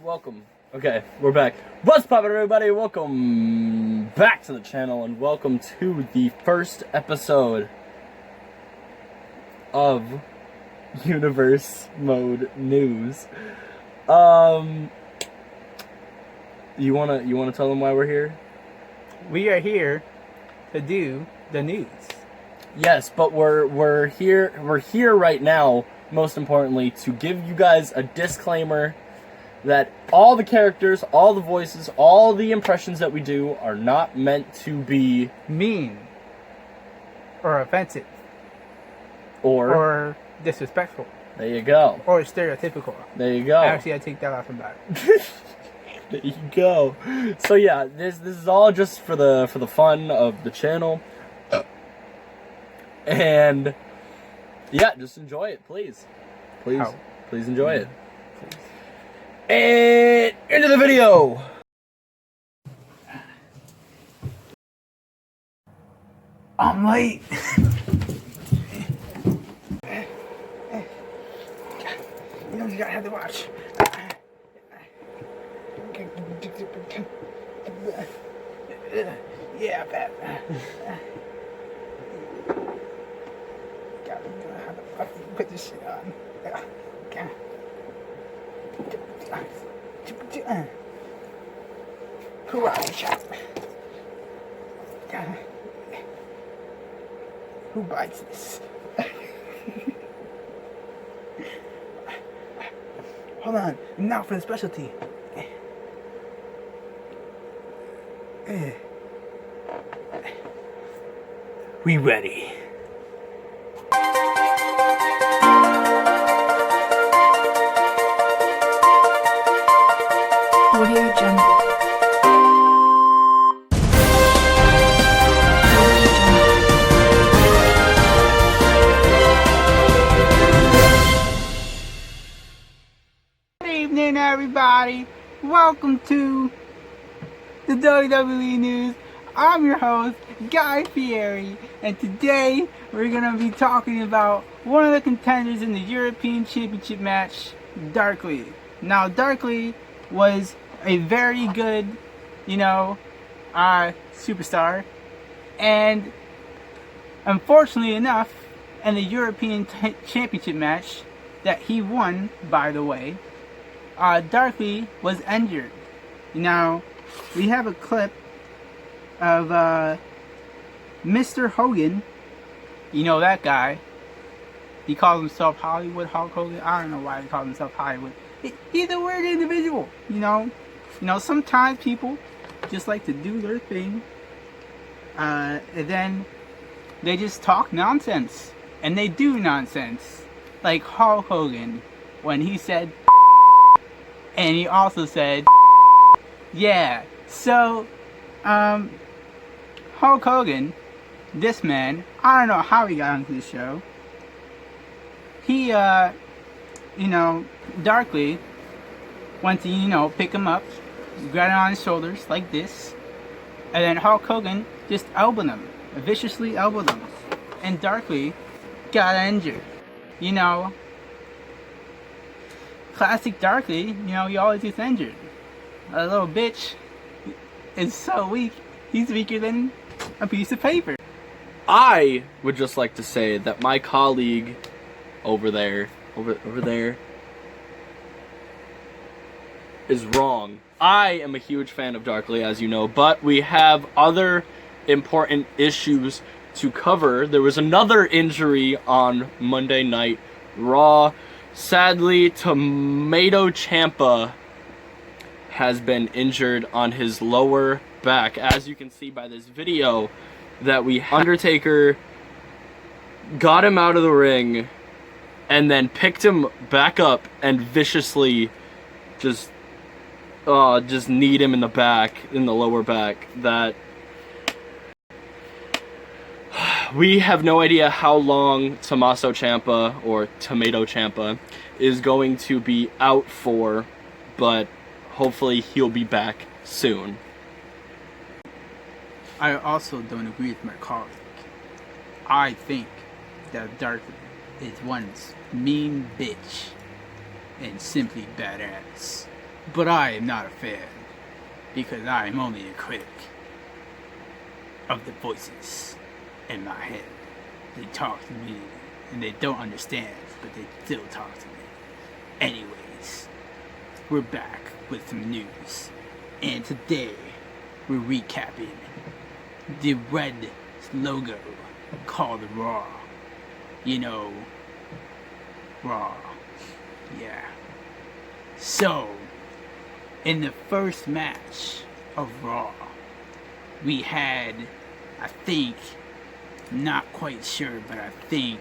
Welcome. Okay, we're back. What's poppin', everybody? Welcome back to the channel, and welcome to the first episode of Universe Mode News. You wanna tell them why we're here? We are here to do the news. Yes, but we're here right now, most importantly, to give you guys a disclaimer that all the characters, all the voices, all the impressions that we do are not meant to be mean or offensive or disrespectful. There you go. Or stereotypical. There you go. Actually, I take that off from that. There you go. So yeah, this is all just for the fun of the channel. And yeah, just enjoy it, please. Please enjoy it. Please. And into the video. I'm late. You know you gotta have to watch. Yeah, bet. Gotta have to fucking put this shit on. Okay. Karate chop. Who bites this? Hold on, now for the specialty. We ready. Audio Jungle. Good evening, everybody. Welcome to the WWE News. I'm your host, Guy Fieri, and today we're going to be talking about one of the contenders in the European Championship match, Darkly. Now, Darkly was a very good, superstar, and unfortunately enough, in the European Championship match that he won, by the way, Darkly was injured. Now, we have a clip of Mr. Hogan. You know that guy. He calls himself Hollywood Hulk Hogan. I don't know why he calls himself Hollywood. He's a weird individual, sometimes people just like to do their thing, and then they just talk nonsense, and they do nonsense, like Hulk Hogan, when he said, and he also said, yeah, so, Hulk Hogan, this man, I don't know how he got onto the show. He, Darkly went to, pick him up, grab him on his shoulders like this, and then Hulk Hogan just elbowed him, viciously elbowed him, and Darkly got injured. Classic Darkly, he always gets injured. A little bitch is so weak, he's weaker than a piece of paper. I would just like to say that my colleague over there is wrong. I am a huge fan of Darkly, as you know, but we have other important issues to cover. There was another injury on Monday Night Raw. Sadly, Tomato Ciampa has been injured on his lower back. As you can see by this video that Undertaker got him out of the ring and then picked him back up and viciously just kneed him in the back, in the lower back. That we have no idea how long Tommaso Ciampa, or Tomato Ciampa, is going to be out for, but hopefully he'll be back soon. I also don't agree with my colleague. I think that Darkly is one mean bitch and simply badass. But I am not a fan, because I am only a critic of the voices in my head. They talk to me, and they don't understand, but they still talk to me. Anyways, we're back with some news, and today we're recapping the red logo called Raw. You know, Raw. Yeah. So, in the first match of Raw, we had, I think, not quite sure, but I think,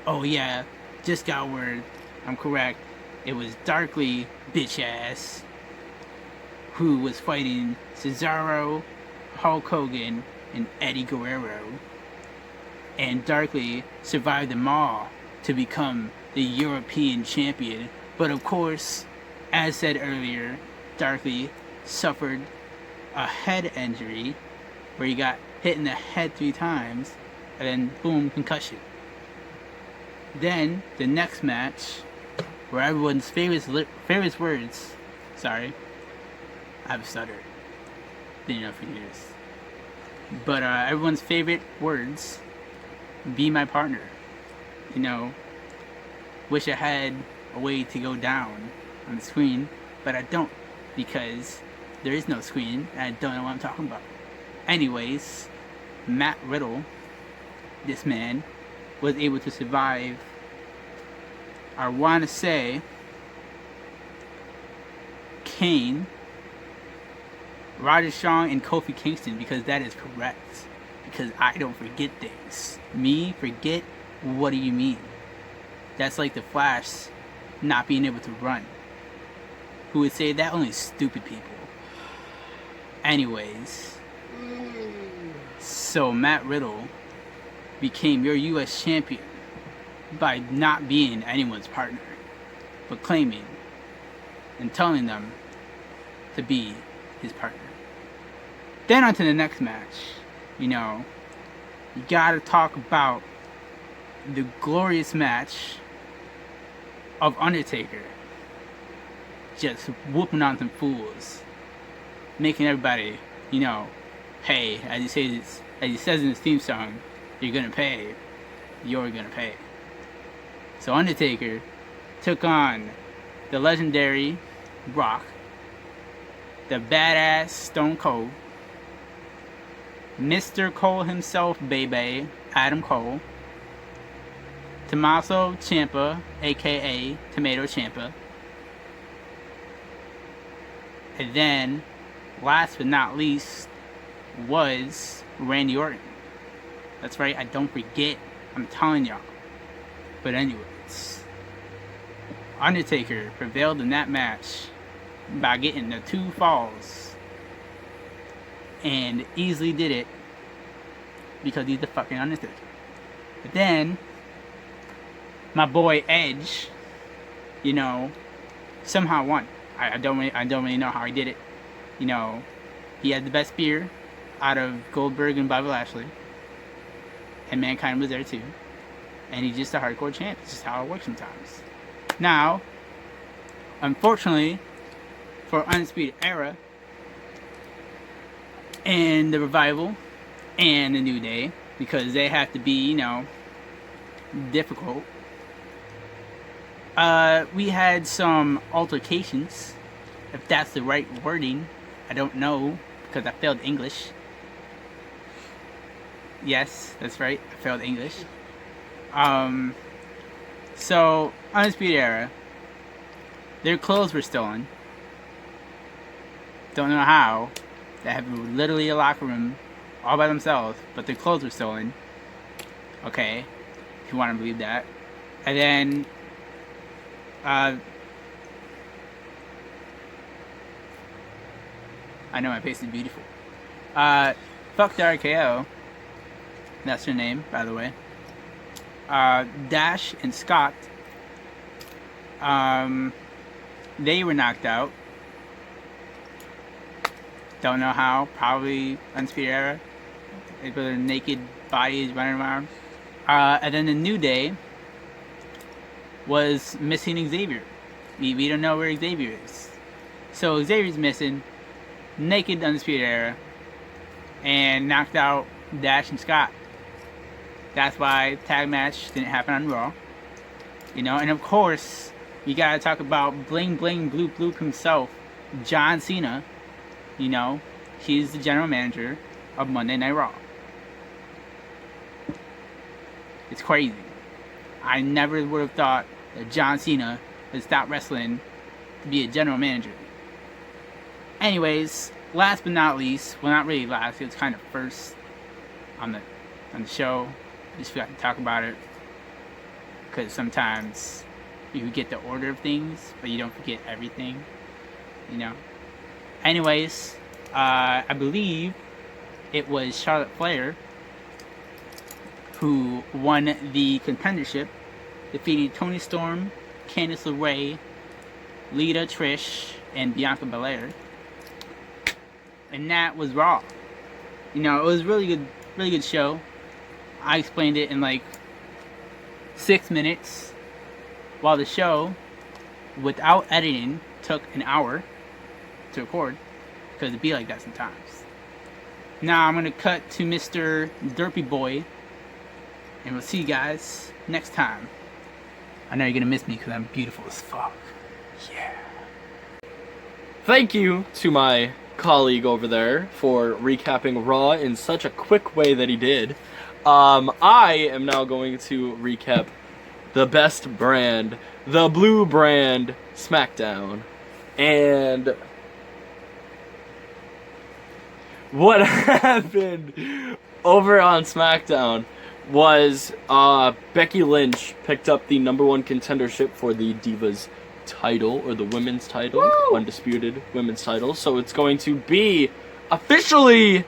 oh yeah, just got word, I'm correct, it was Darkly bitch ass who was fighting Cesaro, Hulk Hogan, and Eddie Guerrero, and Darkly survived them all to become the European champion. But of course, as said earlier, Darkly suffered a head injury where he got hit in the head 3 times, and then boom, concussion. Then the next match, where everyone's favorite words, sorry, I've stuttered, didn't know for years, but everyone's favorite words, be my partner. You know, wish I had a way to go down on the screen, but I don't, because there is no screen and I don't know what I'm talking about. Anyways, Matt Riddle, this man, was able to survive, I want to say, Kane, Roger Strong, and Kofi Kingston, because that is correct. Because I don't forget things. Me forget? What do you mean? That's like the Flash not being able to run. Who would say that? Only stupid people. Anyways, so Matt Riddle became your US champion by not being anyone's partner, but claiming and telling them to be his partner. Then on to the next match. You know, you gotta talk about the glorious match of Undertaker just whooping on some fools, making everybody, you know, hey, as he says in his theme song, you're gonna pay. So Undertaker took on the legendary Rock, the badass Stone Cold, Mr. Cole himself, baby, Adam Cole, Tommaso Ciampa, aka Tomato Ciampa, and then, last but not least, was Randy Orton. That's right, I don't forget, I'm telling y'all. But anyways, Undertaker prevailed in that match by getting the 2 falls, and easily did it because he's the fucking Undertaker. But then my boy Edge, you know, somehow won. I don't really know how he did it. You know, he had the best spear out of Goldberg and Bobby Lashley, and Mankind was there too. And he's just a hardcore champ. It's just how it works sometimes. Now, unfortunately, for Undisputed Era and the Revival and the New Day, because they have to be, you know, difficult, we had some altercations, if that's the right wording. I don't know, because I failed English. Yes, that's right, I failed English. So, Undisputed Era, their clothes were stolen. Don't know how. They have literally a locker room all by themselves, but their clothes were stolen. Okay, if you want to believe that. And then, I know my face is beautiful. Fuck the RKO. That's her name, by the way. Dash and Scott, they were knocked out. Don't know how. Probably Undisputed Era. They put their naked bodies running around. And then the New Day was missing Xavier. We don't know where Xavier is. So Xavier's missing. Naked Undisputed Era. And knocked out Dash and Scott. That's why tag match didn't happen on Raw. You know, and of course, you gotta talk about Bling Bling Bloop Bloop himself, John Cena. You know, he's the general manager of Monday Night Raw. It's crazy. I never would have thought that John Cena would stop wrestling to be a general manager. Anyways, last but not least, well, not really last, it was kind of first on the show. I just forgot to talk about it because sometimes you forget the order of things, but you don't forget everything, you know. Anyways, I believe it was Charlotte Flair who won the contendership, defeating Toni Storm, Candice LeRae, Lita, Trish, and Bianca Belair. And that was Raw. You know, it was really good show. I explained it in like 6 minutes, while the show, without editing, took an hour to record, because it'd be like that sometimes. Now I'm gonna cut to Mr. Derpy Boy, and we'll see you guys next time. I know you're gonna miss me because I'm beautiful as fuck. Yeah. Thank you to my colleague over there for recapping Raw in such a quick way that he did. I am now going to recap the best brand, the blue brand, Smackdown. And what happened over on Smackdown was Becky Lynch picked up the #1 contendership for the Divas title, or the women's title. Woo! Undisputed women's title. So it's going to be officially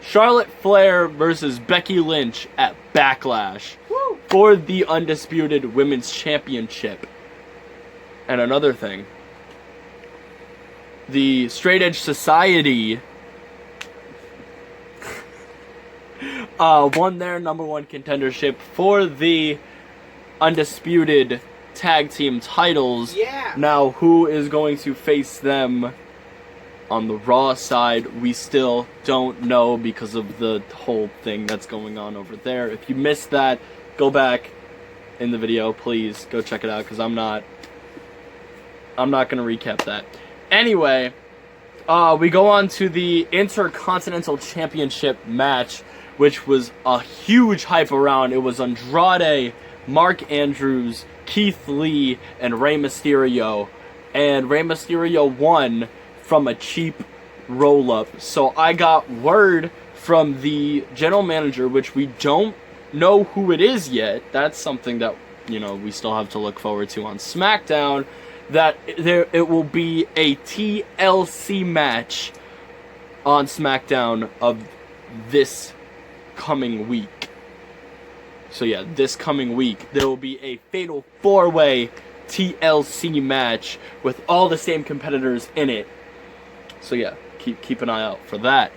Charlotte Flair versus Becky Lynch at Backlash. Woo! For the undisputed women's championship. And another thing, the Straight Edge Society won their #1 contendership for the undisputed tag team titles. Yeah. Now, who is going to face them on the Raw side? We still don't know because of the whole thing that's going on over there. If you missed that, go back in the video, please go check it out, because I'm not gonna recap that. Anyway, we go on to the Intercontinental Championship match, which was a huge hype around. It was Andrade, Mark Andrews, Keith Lee, and Rey Mysterio. And Rey Mysterio won from a cheap roll-up. So I got word from the general manager, which we don't know who it is yet. That's something that, you know, we still have to look forward to on SmackDown, that it will be a TLC match on SmackDown of this coming week. So yeah, this coming week there will be a fatal 4-way TLC match with all the same competitors in it. So yeah, keep an eye out for that.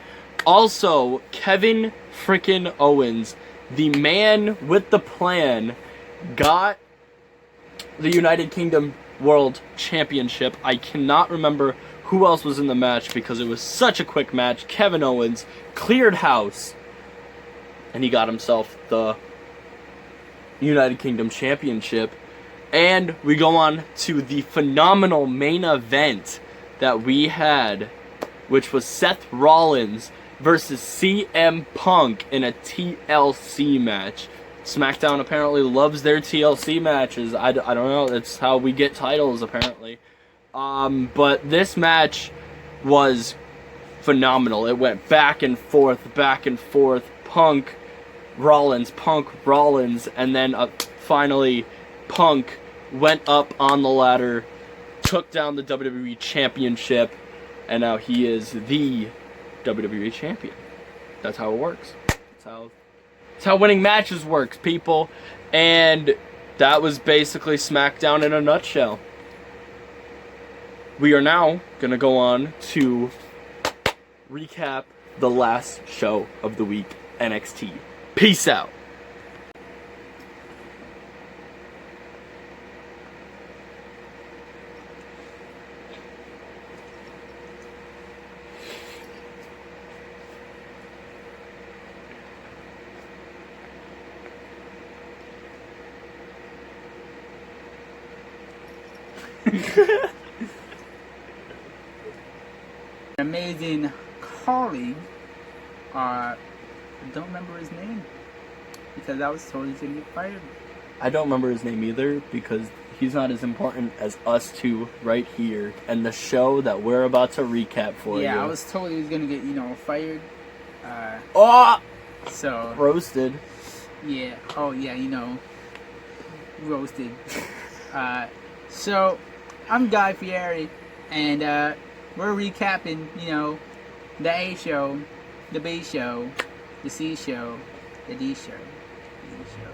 Also, Kevin frickin' Owens, the man with the plan, got the United Kingdom World Championship. I cannot remember who else was in the match because it was such a quick match. Kevin Owens cleared house, and he got himself the United Kingdom Championship. And we go on to the phenomenal main event that we had, which was Seth Rollins versus CM Punk in a TLC match. SmackDown apparently loves their TLC matches. I don't know. That's how we get titles, apparently. But this match was phenomenal. It went back and forth. Punk, Rollins, and then finally Punk went up on the ladder, took down the WWE Championship, and now he is the WWE Champion. That's how it works. That's how winning matches works, people. And that was basically SmackDown in a nutshell. We are now going to go on to recap the last show of the week, NXT. Peace out. Amazing colleague. I don't remember his name because I was told he's gonna get fired. I don't remember his name either because he's not as important as us two right here and the show that we're about to recap for you. Yeah, I was told he was gonna get, fired. So roasted. Yeah. Oh yeah, roasted. So I'm Guy Fieri, and we're recapping, the A show, the B show, the C show, the D show, the E show.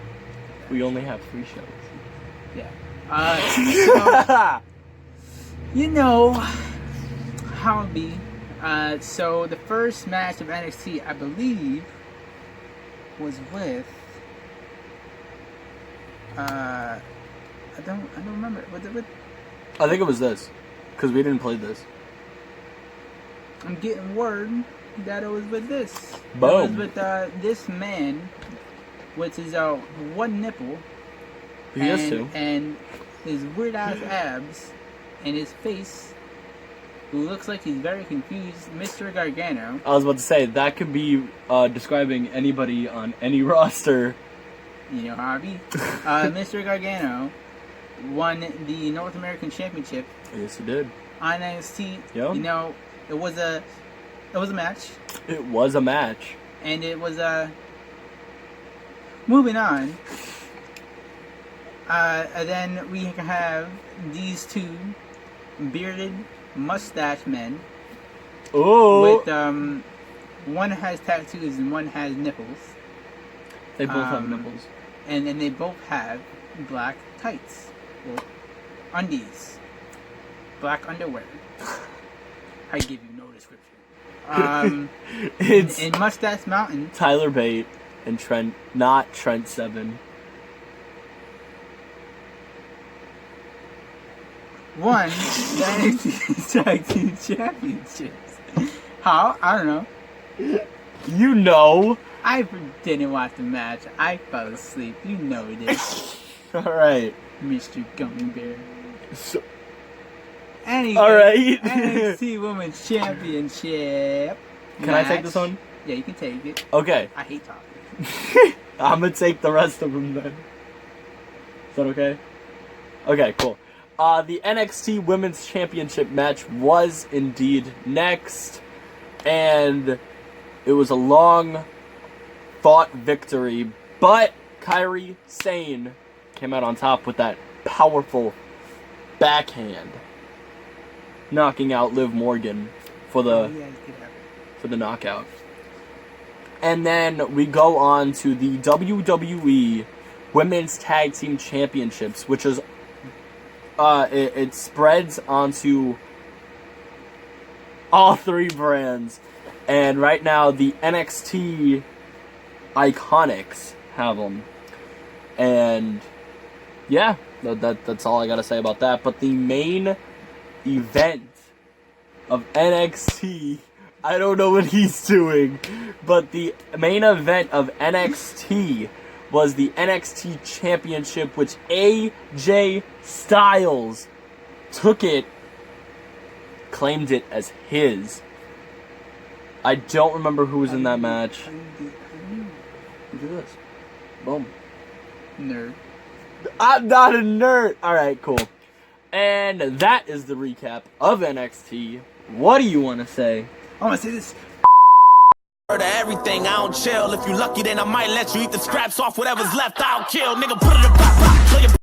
We only have 3 shows. Yeah. So, you know how it be. So the first match of NXT, I believe, was with. I don't remember. Was it with? I think it was this, because we didn't play this. I'm getting word that it was with this. Boom. It was with this man, with his one nipple. He has two. And his weird ass abs, and his face, who looks like he's very confused, Mr. Gargano. I was about to say, that could be describing anybody on any roster. You know how I be. Mr. Gargano won the North American Championship. Yes, he did. On NXT. Yep. It was a match. It was a match. And it was moving on. And then we have these two bearded mustache men. Oh. With one has tattoos and one has nipples. They both have nipples. And they both have black tights. Well, undies. Black underwear. I give you no description. It's in Mustache Mountain. Tyler Bate and Trent, not Trent Seven. Won the NXT Tag Team Championships. How? I don't know. You know. I didn't watch the match. I fell asleep. You know this. Alright. Mr. Gummy Bear. So, anyway, alright. NXT Women's Championship. Can I take this one? Yeah, you can take it. Okay. I hate talking. I'm gonna take the rest of them then. Is that okay? Okay, cool. The NXT Women's Championship match was indeed next, and it was a long fought victory, but Kairi Sane came out on top with that powerful backhand, knocking out Liv Morgan for the knockout. And then we go on to the WWE Women's Tag Team Championships, which is it spreads onto all 3 brands. And right now, the NXT Iconics have them. And yeah, that's all I gotta say about that. But the main event of NXT, I don't know what he's doing, but the main event of NXT was the NXT Championship, which AJ Styles took it, claimed it as his. I don't remember who was in that match. Look at this. Boom. Nerd. I'm not a nerd. Alright, cool. And that is the recap of NXT. What do you want to say? I want to say this. To everything, I don't chill. If you lucky, then I might let you eat the scraps off whatever's left. I'll kill, nigga. Put it in pop, pop.